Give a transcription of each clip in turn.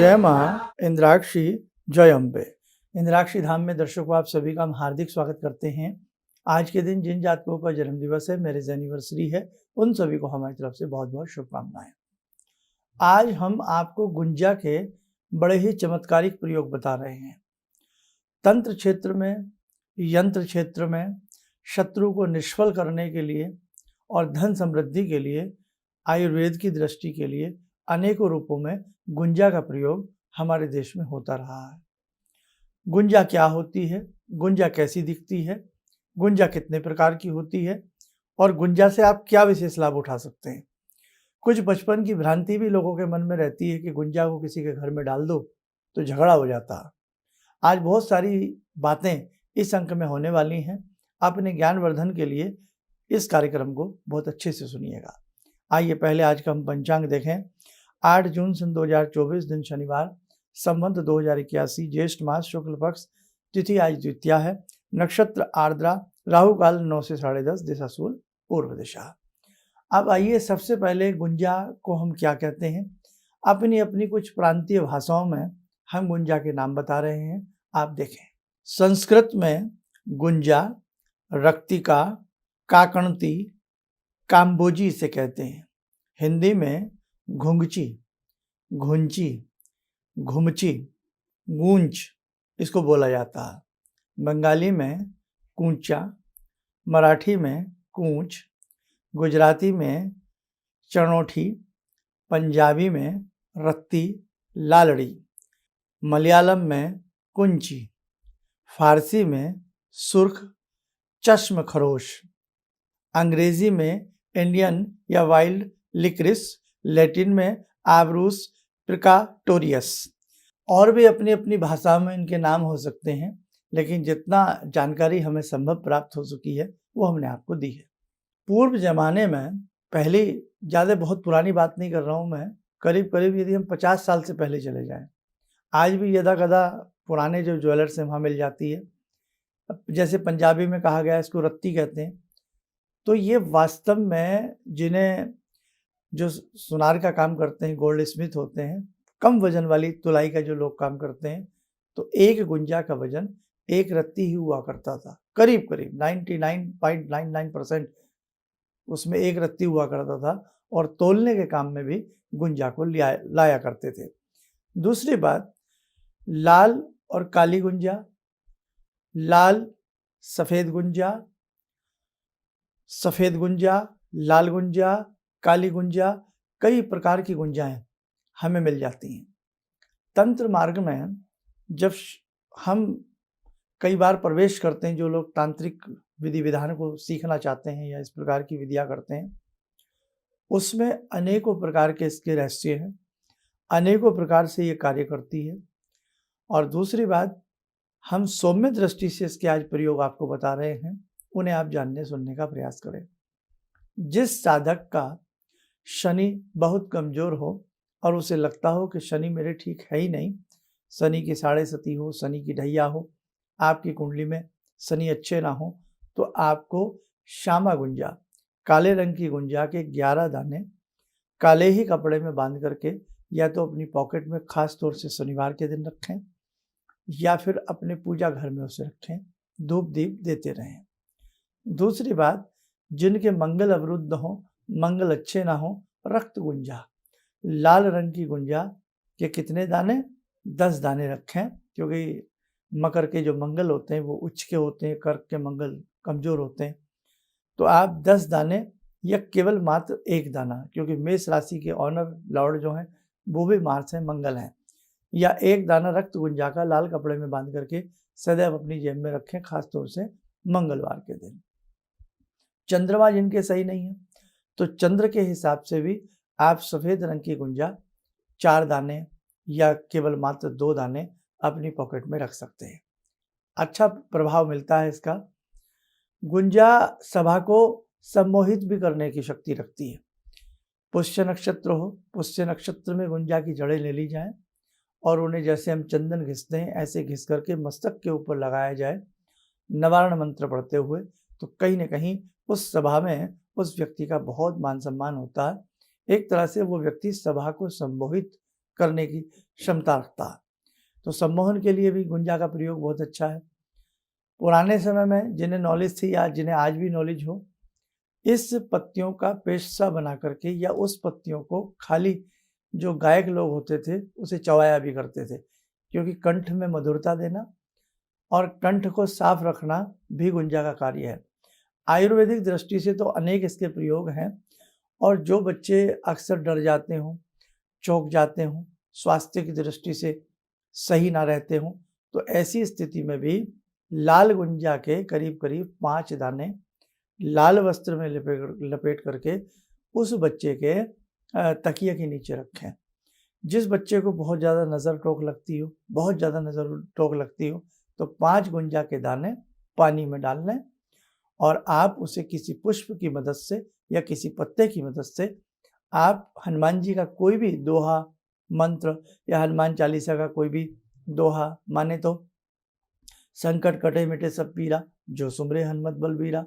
जय माँ इंद्राक्षी, जय अम्बे। इंद्राक्षी धाम में दर्शकों आप सभी का हम हार्दिक स्वागत करते हैं। आज के दिन जिन जातकों का जन्मदिवस है, मैरिज एनिवर्सरी है, उन सभी को हमारी तरफ से बहुत बहुत शुभकामनाएं। आज हम आपको गुंजा के बड़े ही चमत्कारिक प्रयोग बता रहे हैं। तंत्र क्षेत्र में, यंत्र क्षेत्र में शत्रु को निष्फल करने के लिए और धन समृद्धि के लिए, आयुर्वेद की दृष्टि के लिए अनेकों रूपों में गुंजा का प्रयोग हमारे देश में होता रहा है। गुंजा क्या होती है, गुंजा कैसी दिखती है, गुंजा कितने प्रकार की होती है और गुंजा से आप क्या विशेष लाभ उठा सकते हैं। कुछ बचपन की भ्रांति भी लोगों के मन में रहती है कि गुंजा को किसी के घर में डाल दो तो झगड़ा हो जाता है। आज बहुत सारी बातें इस अंक में होने वाली हैं। अपने ज्ञानवर्धन के लिए इस कार्यक्रम को बहुत अच्छे से सुनिएगा। आइए पहले आज का हम पंचांग देखें। 8 जून सन 2024 दिन शनिवार, संवत 2081, ज्येष्ठ मास, शुक्ल पक्ष, तिथि आज द्वितीया है, नक्षत्र आर्द्रा, राहु काल 9 से 10:30, दिशा सूर्य पूर्व दिशा। अब आइए सबसे पहले गुंजा को हम क्या कहते हैं। अपनी अपनी कुछ प्रांतीय भाषाओं में हम गुंजा के नाम बता रहे हैं, आप देखें। संस्कृत में गुंजा, रक्तिका, काकणती, काम्बोजी से कहते हैं। हिंदी में घुंगची, घुंची, घुमची, गूंच इसको बोला जाता है। बंगाली में कूंचा, मराठी में कूंच, गुजराती में चनोठी, पंजाबी में रत्ती, लालड़ी, मलयालम में कुंची, फारसी में सुर्ख, चश्म खरोश, अंग्रेजी में इंडियन या वाइल्ड लिक्रिस, लैटिन में आब्रूस प्रिकाटोरियस। और भी अपनी अपनी भाषा में इनके नाम हो सकते हैं, लेकिन जितना जानकारी हमें संभव प्राप्त हो चुकी है वो हमने आपको दी है। पूर्व जमाने में, पहले ज़्यादा बहुत पुरानी बात नहीं कर रहा हूँ मैं, करीब करीब यदि हम 50 साल से पहले चले जाएं, आज भी यदा कदा पुराने जो ज्वेलर्स हैं वहाँ मिल जाती है। जैसे पंजाबी में कहा गया इसको रत्ती कहते हैं। तो ये वास्तव में जिन्हें जो सुनार का काम करते हैं, गोल्ड स्मिथ होते हैं, कम वजन वाली तुलाई का जो लोग काम करते हैं, तो एक गुंजा का वजन एक रत्ती ही हुआ करता था। करीब करीब 99.99% उसमें एक रत्ती हुआ करता था और तोलने के काम में भी गुंजा को लाया करते थे। दूसरी बात, लाल और काली गुंजा, लाल सफ़ेद गुंजा, सफ़ेद गुंजा, लाल गुंजा, काली गुंजा, कई प्रकार की गुंजाएं हमें मिल जाती हैं। तंत्र मार्ग में जब हम कई बार प्रवेश करते हैं, जो लोग तांत्रिक विधि विधान को सीखना चाहते हैं या इस प्रकार की विधियां करते हैं, उसमें अनेकों प्रकार के इसके रहस्य हैं, अनेकों प्रकार से ये कार्य करती है। और दूसरी बात, हम सौम्य दृष्टि से इसके आज प्रयोग आपको बता रहे हैं, उन्हें आप जानने सुनने का प्रयास करें। जिस साधक का शनि बहुत कमजोर हो और उसे लगता हो कि शनि मेरे ठीक है ही नहीं, शनि की 7.5 हो, शनि की ढैया हो, आपकी कुंडली में शनि अच्छे ना हो, तो आपको श्यामा गुंजा, काले रंग की गुंजा के 11 दाने काले ही कपड़े में बांध करके या तो अपनी पॉकेट में खास तौर से शनिवार के दिन रखें या फिर अपने पूजा घर में उसे रखें, धूप दीप देते रहें। दूसरी बात, जिनके मंगल अवरुद्ध हो, मंगल अच्छे ना हो, रक्त गुंजा, लाल रंग की गुंजा के कितने दाने? 10 दाने रखें, क्योंकि मकर के जो मंगल होते हैं वो उच्च के होते हैं, कर्क के मंगल कमजोर होते हैं। तो आप 10 दाने या केवल मात्र 1 दाना, क्योंकि मेष राशि के ऑनर लॉर्ड जो हैं वो भी मार्स हैं, मंगल हैं, या 1 दाना रक्त गुंजा का लाल कपड़े में बांध करके सदैव अपनी जेब में रखें, खासतौर से मंगलवार के दिन। चंद्रमा जिनके सही नहीं है, तो चंद्र के हिसाब से भी आप सफ़ेद रंग की गुंजा 4 दाने या केवल मात्र 2 दाने अपनी पॉकेट में रख सकते हैं। अच्छा प्रभाव मिलता है इसका। गुंजा सभा को सम्मोहित भी करने की शक्ति रखती है। पुष्य नक्षत्र हो, पुष्य नक्षत्र में गुंजा की जड़ें ले ली जाएं और उन्हें जैसे हम चंदन घिसते हैं ऐसे घिस करके मस्तक के ऊपर लगाया जाए, नवारण मंत्र पढ़ते हुए, तो कहीं न कहीं उस सभा में उस व्यक्ति का बहुत मान सम्मान होता है। एक तरह से वो व्यक्ति सभा को संबोधित करने की क्षमता रखता है। तो सम्मोहन के लिए भी गुंजा का प्रयोग बहुत अच्छा है। पुराने समय में जिन्हें नॉलेज थी या जिन्हें आज भी नॉलेज हो, इस पत्तियों का पेस्ट बना करके या उस पत्तियों को खाली जो गायक लोग होते थे उसे चबाया भी करते थे, क्योंकि कंठ में मधुरता देना और कंठ को साफ रखना भी गुंजा का कार्य है। आयुर्वेदिक दृष्टि से तो अनेक इसके प्रयोग हैं, और जो बच्चे अक्सर डर जाते हों, चौंक जाते हों, स्वास्थ्य की दृष्टि से सही ना रहते हों, तो ऐसी स्थिति में भी लाल गुंजा के करीब करीब 5 दाने लाल वस्त्र में लपेट करके उस बच्चे के तकिए के नीचे रखें। जिस बच्चे को बहुत ज़्यादा नज़र टोक लगती हो, बहुत ज़्यादा नज़र टोक लगती हो, तो 5 गुंजा के दाने पानी में डाल लें और आप उसे किसी पुष्प की मदद से या किसी पत्ते की मदद से आप हनुमान जी का कोई भी दोहा मंत्र या हनुमान चालीसा का कोई भी दोहा, माने तो संकट कटे मिटे सब पीरा, जो सुमरे हनुमत बलबीरा,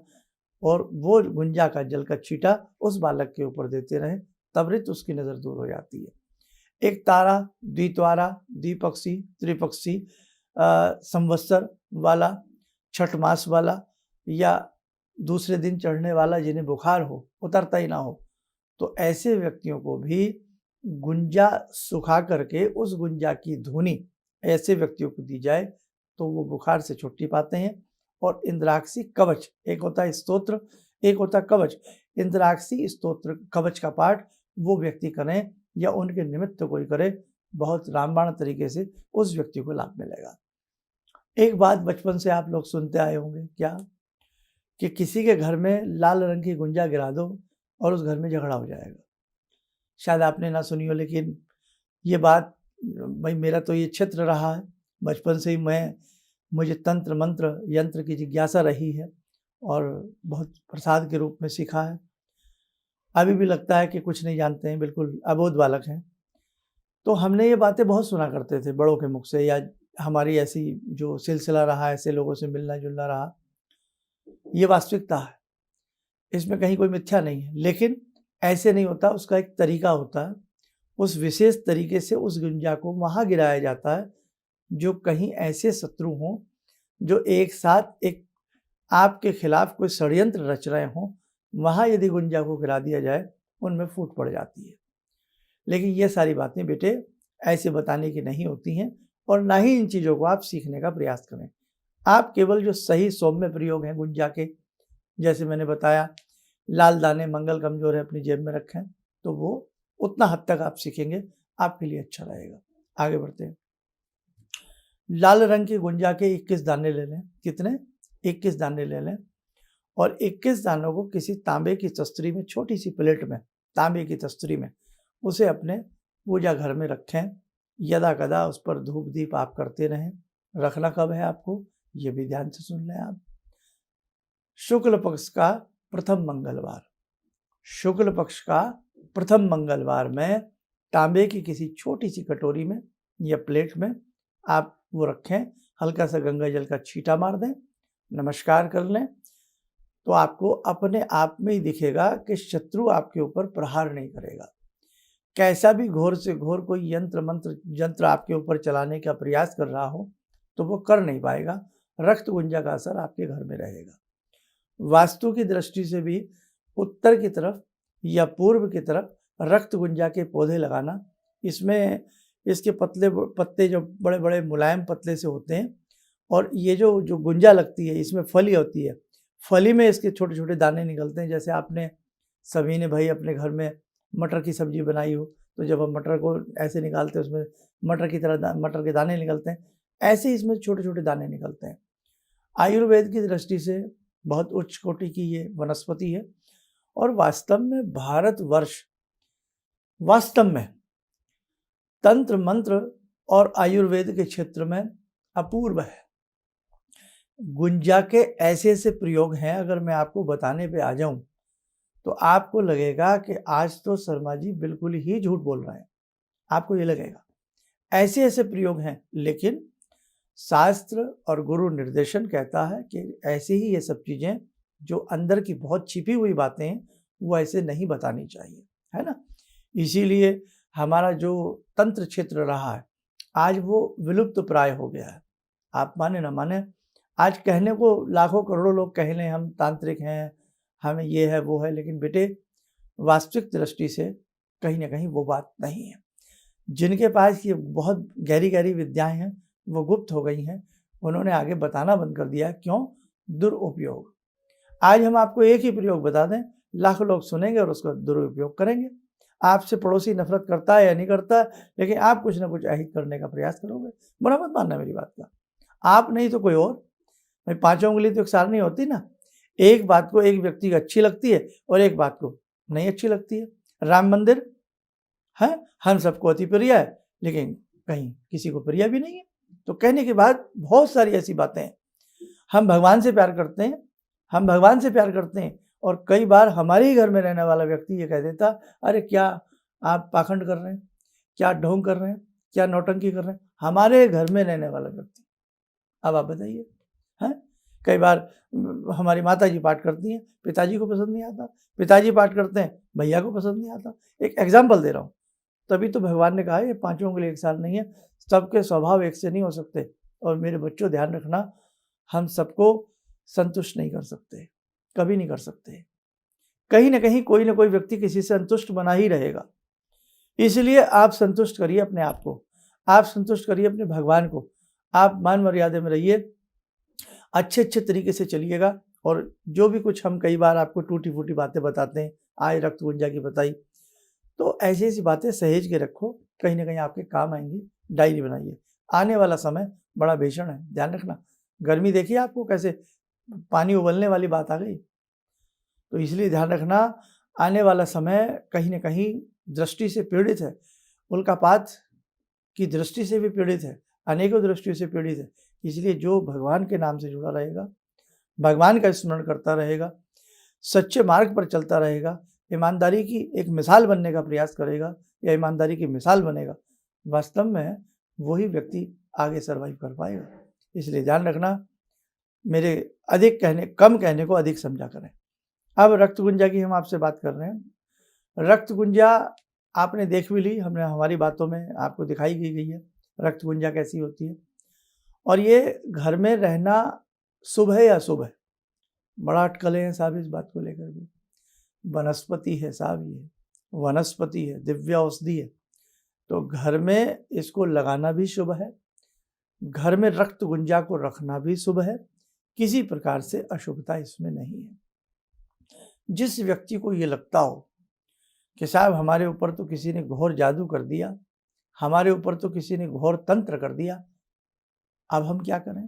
और वो गुंजा का जल का छींटा उस बालक के ऊपर देते रहें, तबरित उसकी नज़र दूर हो जाती है। एक तारा, द्वितारा, द्विपक्षी, त्रिपक्षी, संवत्सर वाला, छठ मास वाला या दूसरे दिन चढ़ने वाला, जिन्हें बुखार हो, उतरता ही ना हो, तो ऐसे व्यक्तियों को भी गुंजा सुखा करके उस गुंजा की धुनी ऐसे व्यक्तियों को दी जाए तो वो बुखार से छुट्टी पाते हैं। और इंद्राक्षी कवच, एक होता है स्तोत्र, एक होता है कवच। इंद्राक्षी स्तोत्र कवच का पाठ वो व्यक्ति करें या उनके निमित्त कोई करे, बहुत रामबाण तरीके से उस व्यक्ति को लाभ मिलेगा। एक बात बचपन से आप लोग सुनते आए होंगे, क्या कि किसी के घर में लाल रंग की गुंजा गिरा दो और उस घर में झगड़ा हो जाएगा। शायद आपने ना सुनी हो, लेकिन ये बात भाई मेरा तो ये क्षेत्र रहा है। बचपन से ही मुझे तंत्र मंत्र यंत्र की जिज्ञासा रही है और बहुत प्रसाद के रूप में सीखा है। अभी भी लगता है कि कुछ नहीं जानते हैं, बिल्कुल अबोध बालक हैं। तो हमने ये बातें बहुत सुना करते थे बड़ों के मुख से, या हमारी ऐसी जो सिलसिला रहा, ऐसे लोगों से मिलना जुलना रहा। ये वास्तविकता है, इसमें कहीं कोई मिथ्या नहीं है, लेकिन ऐसे नहीं होता, उसका एक तरीका होता है। उस विशेष तरीके से उस गुंजा को वहाँ गिराया जाता है जो कहीं ऐसे शत्रु हों जो एक साथ एक आपके खिलाफ कोई षड्यंत्र रच रहे हों, वहाँ यदि गुंजा को गिरा दिया जाए, उनमें फूट पड़ जाती है। लेकिन ये सारी बातें बेटे ऐसे बताने की नहीं होती हैं, और ना ही इन चीज़ों को आप सीखने का प्रयास करें। आप केवल जो सही सौम्य प्रयोग हैं गुंजा के, जैसे मैंने बताया, लाल दाने मंगल कमजोर है अपनी जेब में रखें, तो वो उतना हद तक आप सीखेंगे, आपके लिए अच्छा रहेगा। आगे बढ़ते हैं। लाल रंग की गुंजा के 21 दाने ले लें। कितने? 21 दाने ले लें, और 21 दानों को किसी तांबे की तस्तरी में, छोटी सी प्लेट में, तांबे की तस्तरी में, उसे अपने पूजा घर में रखें। यदा कदा उस पर धूप दीप आप करते रहें। रखना कब है आपको, ये भी ध्यान से सुन लें आप। शुक्ल पक्ष का प्रथम मंगलवार, शुक्ल पक्ष का प्रथम मंगलवार में तांबे की किसी छोटी सी कटोरी में या प्लेट में आप वो रखें। हल्का सा गंगा जल का छींटा मार दें, नमस्कार कर लें, तो आपको अपने आप में ही दिखेगा कि शत्रु आपके ऊपर प्रहार नहीं करेगा। कैसा भी घोर से घोर कोई यंत्र आपके ऊपर चलाने का प्रयास कर रहा हो तो वो कर नहीं पाएगा। रक्त गुंजा का असर आपके घर में रहेगा। वास्तु की दृष्टि से भी उत्तर की तरफ या पूर्व की तरफ रक्त गुंजा के पौधे लगाना, इसमें इसके पतले पत्ते जो बड़े बड़े मुलायम पतले से होते हैं, और ये जो गुंजा लगती है इसमें फली होती है, फली में इसके छोटे छोटे दाने निकलते हैं। जैसे आपने सभी ने भाई अपने घर में मटर की सब्जी बनाई हो, तो जब हम मटर को ऐसे निकालते हैं उसमें मटर की तरह मटर के दाने निकलते हैं, ऐसे इसमें छोटे छोटे दाने निकलते हैं। आयुर्वेद की दृष्टि से बहुत उच्च कोटि की ये वनस्पति है, और वास्तव में भारतवर्ष वास्तव में तंत्र मंत्र और आयुर्वेद के क्षेत्र में अपूर्व है। गुंजा के ऐसे ऐसे प्रयोग हैं, अगर मैं आपको बताने पे आ जाऊं तो आपको लगेगा कि आज तो शर्मा जी बिल्कुल ही झूठ बोल रहे हैं। आपको ये लगेगा, ऐसे ऐसे प्रयोग हैं, लेकिन शास्त्र और गुरु निर्देशन कहता है कि ऐसे ही ये सब चीज़ें जो अंदर की बहुत छिपी हुई बातें हैं वो ऐसे नहीं बतानी चाहिए, है ना। इसीलिए हमारा जो तंत्र क्षेत्र रहा है, आज वो विलुप्त प्राय हो गया है। आप माने ना माने, आज कहने को लाखों करोड़ों लोग कह लें हम तांत्रिक हैं, हमें ये है वो है, लेकिन बेटे वास्तविक दृष्टि से कहीं ना कहीं वो बात नहीं है। जिनके पास ये बहुत गहरी गहरी विद्याएं हैं वो गुप्त हो गई हैं, उन्होंने आगे बताना बंद कर दिया। क्यों? दुरुपयोग। आज हम आपको एक ही प्रयोग बता दें, लाखों लोग सुनेंगे और उसका दुरुपयोग करेंगे। आपसे पड़ोसी नफरत करता है या नहीं करता, लेकिन आप कुछ ना कुछ अहित करने का प्रयास करोगे। बुरा मत मानना मेरी बात का, आप नहीं तो कोई और। भाई पांचों उंगली तो एक सार नहीं होती ना। एक बात को एक व्यक्ति को अच्छी लगती है और एक बात को नहीं अच्छी लगती है। राम मंदिर है, हम सबको अति प्रिय है, लेकिन कहीं किसी को प्रिय भी नहीं है। तो कहने के बाद बहुत सारी ऐसी बातें हैं। हम भगवान से प्यार करते हैं, हम भगवान से प्यार करते हैं, और कई बार हमारे ही घर में रहने वाला व्यक्ति ये कह देता, अरे क्या आप पाखंड कर रहे हैं, क्या ढोंग कर रहे हैं, क्या नौटंकी कर रहे हैं। हमारे घर में रहने वाला व्यक्ति, अब आप बताइए। हैं, कई बार हमारी माता जी पाठ करती हैं, पिताजी को पसंद नहीं आता, पिताजी पाठ करते हैं, भैया को पसंद नहीं आता। एक एग्जाम्पल दे रहा हूँ। तभी तो भगवान ने कहा ये पांचों उंगली एक साल नहीं है, सबके स्वभाव एक से नहीं हो सकते। और मेरे बच्चों ध्यान रखना, हम सबको संतुष्ट नहीं कर सकते, कभी नहीं कर सकते। कहीं ना कहीं कोई ना कोई व्यक्ति किसी से संतुष्ट बना ही रहेगा। इसलिए आप संतुष्ट करिए अपने आप को, आप संतुष्ट करिए अपने भगवान को, आप मान मर्यादा में रहिए, अच्छे अच्छे तरीके से चलिएगा। और जो भी कुछ हम कई बार आपको टूटी फूटी बातें बताते हैं, आज रक्त गुंजा की बताई, तो ऐसी ऐसी बातें सहेज के रखो, कहीं ना कहीं आपके काम आएंगी। डायरी बनाइए, आने वाला समय बड़ा भीषण है, ध्यान रखना। गर्मी देखिए आपको कैसे पानी उबलने वाली बात आ गई, तो इसलिए ध्यान रखना, आने वाला समय कहीं ना कहीं दृष्टि से पीड़ित है, उल्कापात की दृष्टि से भी पीड़ित है, अनेकों दृष्टियों से पीड़ित है। इसलिए जो भगवान के नाम से जुड़ा रहेगा, भगवान का स्मरण करता रहेगा, सच्चे मार्ग पर चलता रहेगा, ईमानदारी की एक मिसाल बनने का प्रयास करेगा या ईमानदारी की मिसाल बनेगा, वास्तव में वही व्यक्ति आगे सर्वाइव कर पाएगा। इसलिए ध्यान रखना, मेरे कम कहने को अधिक समझा करें। अब रक्त गुंजा की हम आपसे बात कर रहे हैं। रक्त गुंजा आपने देख भी ली, हमने हमारी बातों में आपको दिखाई गई है रक्त गुंजा कैसी होती है। और ये घर में रहना शुभ है या अशुभ है, बड़ा अटकलें हैं साहब इस बात को लेकर भी। वनस्पति है साहब, ये वनस्पति है, दिव्य औषधि है, तो घर में इसको लगाना भी शुभ है, घर में रक्त गुंजा को रखना भी शुभ है, किसी प्रकार से अशुभता इसमें नहीं है। जिस व्यक्ति को ये लगता हो कि साहब हमारे ऊपर तो किसी ने घोर जादू कर दिया, हमारे ऊपर तो किसी ने घोर तंत्र कर दिया, अब हम क्या करें?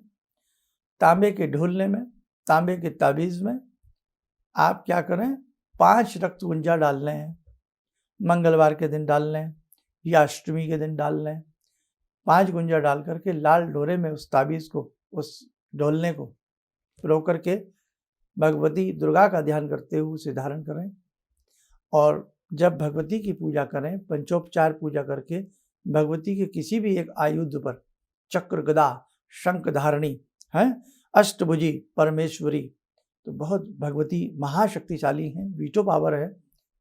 तांबे के ढोलने में, तांबे के ताबीज़ में आप क्या करें, 5 रक्त गुंजा डाल लें, मंगलवार के दिन डाल लें या अष्टमी के दिन डाल लें। 5 गुंजा डाल करके लाल डोरे में उस ताबीज़ को, उस ढोलने को रो करके भगवती दुर्गा का ध्यान करते हुए उसे धारण करें। और जब भगवती की पूजा करें, पंचोपचार पूजा करके भगवती के किसी भी एक आयुध पर, चक्र गदा शंख धारणी है, अष्टभुजी परमेश्वरी, तो बहुत भगवती महाशक्तिशाली हैं, वीटो पावर है,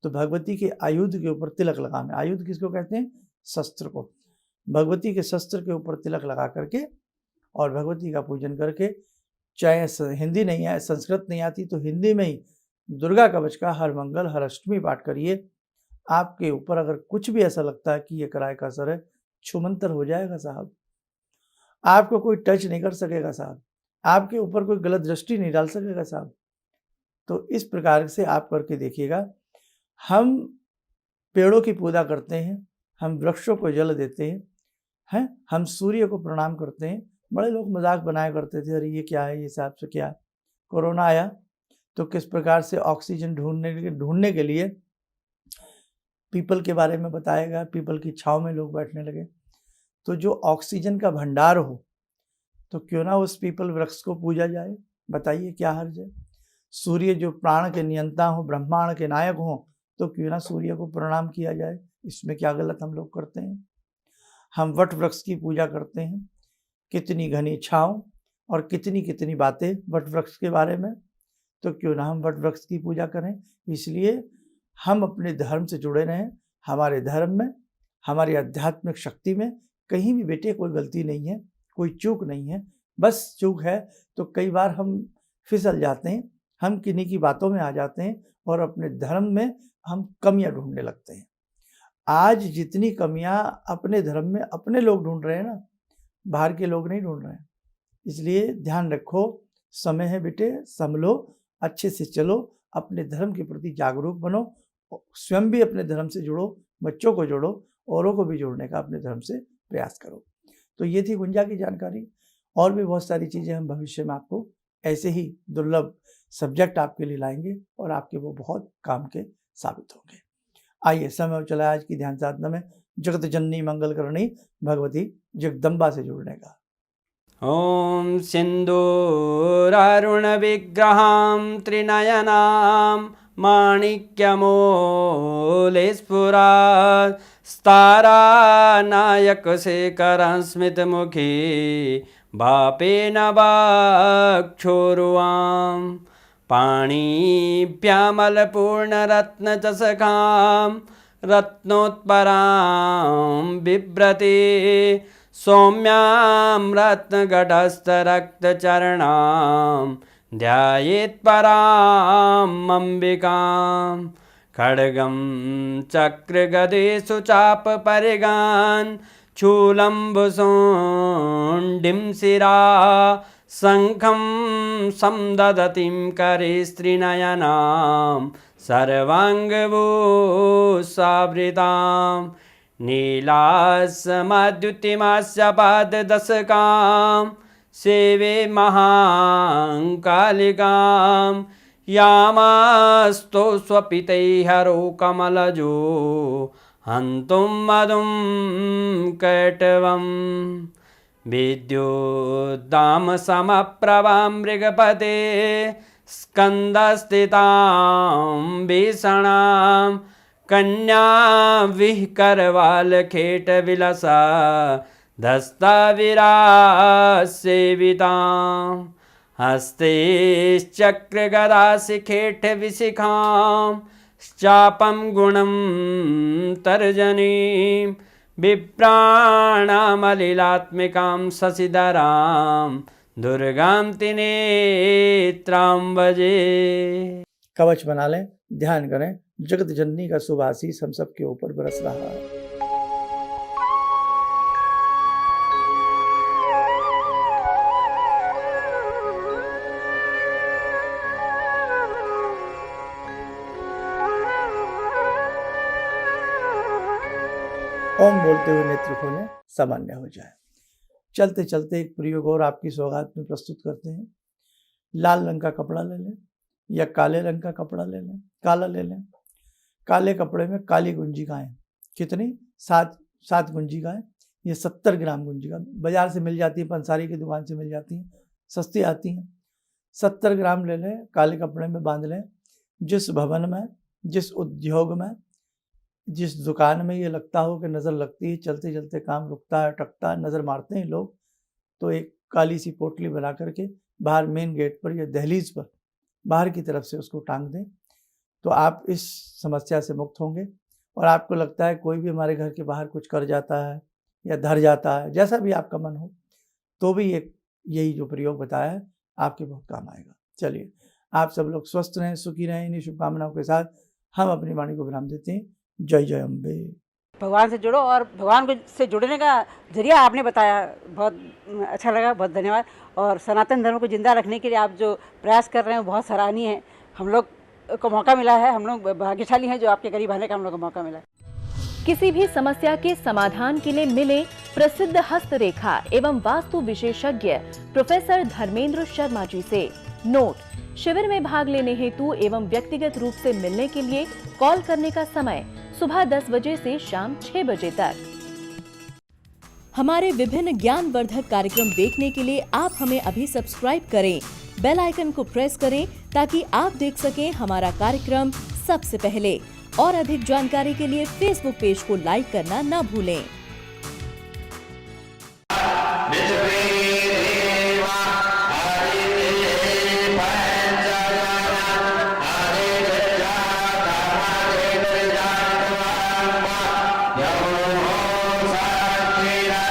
तो भगवती के आयुध के ऊपर तिलक लगाना। आयुध किसको कहते हैं? शस्त्र को। भगवती के शस्त्र के ऊपर तिलक लगा करके और भगवती का पूजन करके, चाहे हिंदी नहीं है, संस्कृत नहीं आती तो हिंदी में ही दुर्गा कवच का हर मंगल हर अष्टमी पाठ करिए। आपके ऊपर अगर कुछ भी ऐसा लगता है कि ये किराए का असर है, छुमंतर हो जाएगा साहब। आपको कोई टच नहीं कर सकेगा साहब, आपके ऊपर कोई गलत दृष्टि नहीं डाल सकेगा साहब। तो इस प्रकार से आप करके देखिएगा। हम पेड़ों की पूजा करते हैं, हम वृक्षों को जल देते हैं, हम सूर्य को प्रणाम करते हैं। बड़े लोग मजाक बनाया करते थे, अरे ये क्या है, ये साहब से क्या है। कोरोना आया तो किस प्रकार से ऑक्सीजन ढूंढने के लिए पीपल के बारे में बताया गया, पीपल की छांव में लोग बैठने लगे। तो जो ऑक्सीजन का भंडार हो, तो क्यों ना उस पीपल वृक्ष को पूजा जाए, बताइए क्या हर्ज है। सूर्य जो प्राण के नियंता हो, ब्रह्मांड के नायक हो, तो क्यों ना सूर्य को प्रणाम किया जाए, इसमें क्या गलत हम लोग करते हैं। हम वट वृक्ष की पूजा करते हैं, कितनी घनी छांव और कितनी कितनी बातें वट वृक्ष के बारे में, तो क्यों ना हम वट वृक्ष की पूजा करें। इसलिए हम अपने धर्म से जुड़े रहें। हमारे धर्म में हमारी आध्यात्मिक शक्ति में कहीं भी बेटे कोई गलती नहीं है, कोई चूक नहीं है। बस चूक है तो कई बार हम फिसल जाते हैं, हम किन्हीं की बातों में आ जाते हैं और अपने धर्म में हम कमियां ढूंढने लगते हैं। आज जितनी कमियां अपने धर्म में अपने लोग ढूंढ रहे हैं ना, बाहर के लोग नहीं ढूंढ रहे हैं। इसलिए ध्यान रखो, समय है बेटे, संभलो, अच्छे से चलो, अपने धर्म के प्रति जागरूक बनो, स्वयं भी अपने धर्म से जुड़ो, बच्चों को जोड़ो, औरों को भी जोड़ने का अपने धर्म से प्रयास करो। तो ये थी गुंजा की जानकारी। और भी बहुत सारी चीज़ें हम भविष्य में आपको ऐसे ही दुर्लभ सब्जेक्ट आपके लिए लाएंगे और आपके वो बहुत काम के साबित होंगे। आइए, समय चला आज की ध्यान साधना में जगत जननी मंगल करणी भगवती जगदम्बा से जुड़ने का। ओम सिंदूरारुण विग्रहां त्रिनयनां माणिक्यमूले स्फुरात् स्तारानायकशेखरं स्मितमुखी बापेन वाक्षोरुवां पाणिभ्यामलपूर्णरत्नचषकां रत्नोत्परां बिभ्रति सौम्यां रत्नगटस्थरक्तचरणां ध्यायेत् पराम् अम्बिकां खड्गं चक्रगदेषु चापपरिगान् शूलम्बुशोण्डिं शिरा शङ्खं समदधतीं करे स्त्रीनयनां सर्वाङ्गभूषावृतां नीलासमद्युतिमास्य पाददशकां सेवे महाकालिकां यामास्तो स्वपितैहरो कमलजो हन्तुं मधुं कैटवं विद्युद्दामसमप्रभां मृगपते स्कन्दस्थितां भीषणां कन्या विहकरवालखेटविलसा धस्ताविरासेवितां हस्तैश्चक्रगदाशिखेटविशिखां चापं गुणं तर्जनीं विप्राणामलिलात्मिकां शशिधरां दुर्गां त्रिनेत्रां भजे। कवच बना लें, ध्यान करें, जगत जननी का शुभ आशीष हम सबके ऊपर बरस रहा है। ओम बोलते हुए नेत्र खोलें, सामान्य हो जाए। चलते चलते एक प्रयोग और आपकी सौगात में प्रस्तुत करते हैं। लाल रंग का कपड़ा ले लें या काले रंग का कपड़ा ले लें, काला ले लें। काले कपड़े में काली गुंजिकाएं, कितनी? 7 गुंजिकाएं। ये 70 ग्राम गुंजिका बाजार से मिल जाती है, पंसारी की दुकान से मिल जाती हैं, सस्ती आती हैं। 70 ग्राम ले लें, काले कपड़े में बांध लें। जिस भवन में, जिस उद्योग में, जिस दुकान में ये लगता हो कि नज़र लगती है, चलते चलते काम रुकता है, अटकता है, नज़र मारते हैं लोग, तो एक काली सी पोटली बना करके बाहर मेन गेट पर या दहलीज पर बाहर की तरफ से उसको टांग दें, तो आप इस समस्या से मुक्त होंगे। और आपको लगता है कोई भी हमारे घर के बाहर कुछ कर जाता है या धर जाता है, जैसा भी आपका मन हो, तो भी एक यही जो प्रयोग बताया है आपके बहुत काम आएगा। चलिए, आप सब लोग स्वस्थ रहें, सुखी रहें। इन्हीं शुभकामनाओं के साथ हम अपनी वाणी को विराम देते हैं। जय जय अम्बे। भगवान से जुड़ो, और भगवान से जुड़ने का जरिया आपने बताया, बहुत अच्छा लगा, बहुत धन्यवाद। और सनातन धर्म को जिंदा रखने के लिए आप जो प्रयास कर रहे हैं बहुत सराहनीय है। हम लोग को मौका मिला है, हम लोग भाग्यशाली हैं जो आपके करीब आने का हम लोग को मौका मिला। किसी भी समस्या के समाधान के लिए मिले प्रसिद्ध हस्तरेखा एवं वास्तु विशेषज्ञ प्रोफेसर धर्मेंद्र शर्मा जी से। नोट: शिविर में भाग लेने हेतु एवं व्यक्तिगत रूप से मिलने के लिए कॉल करने का समय सुबह 10 बजे से शाम 6 बजे तक। हमारे विभिन्न ज्ञानवर्धक कार्यक्रम देखने के लिए आप हमें अभी सब्सक्राइब करें, बेल आइकन को प्रेस करें ताकि आप देख सकें हमारा कार्यक्रम सबसे पहले। और अधिक जानकारी के लिए फेसबुक पेज को लाइक करना न भूलें।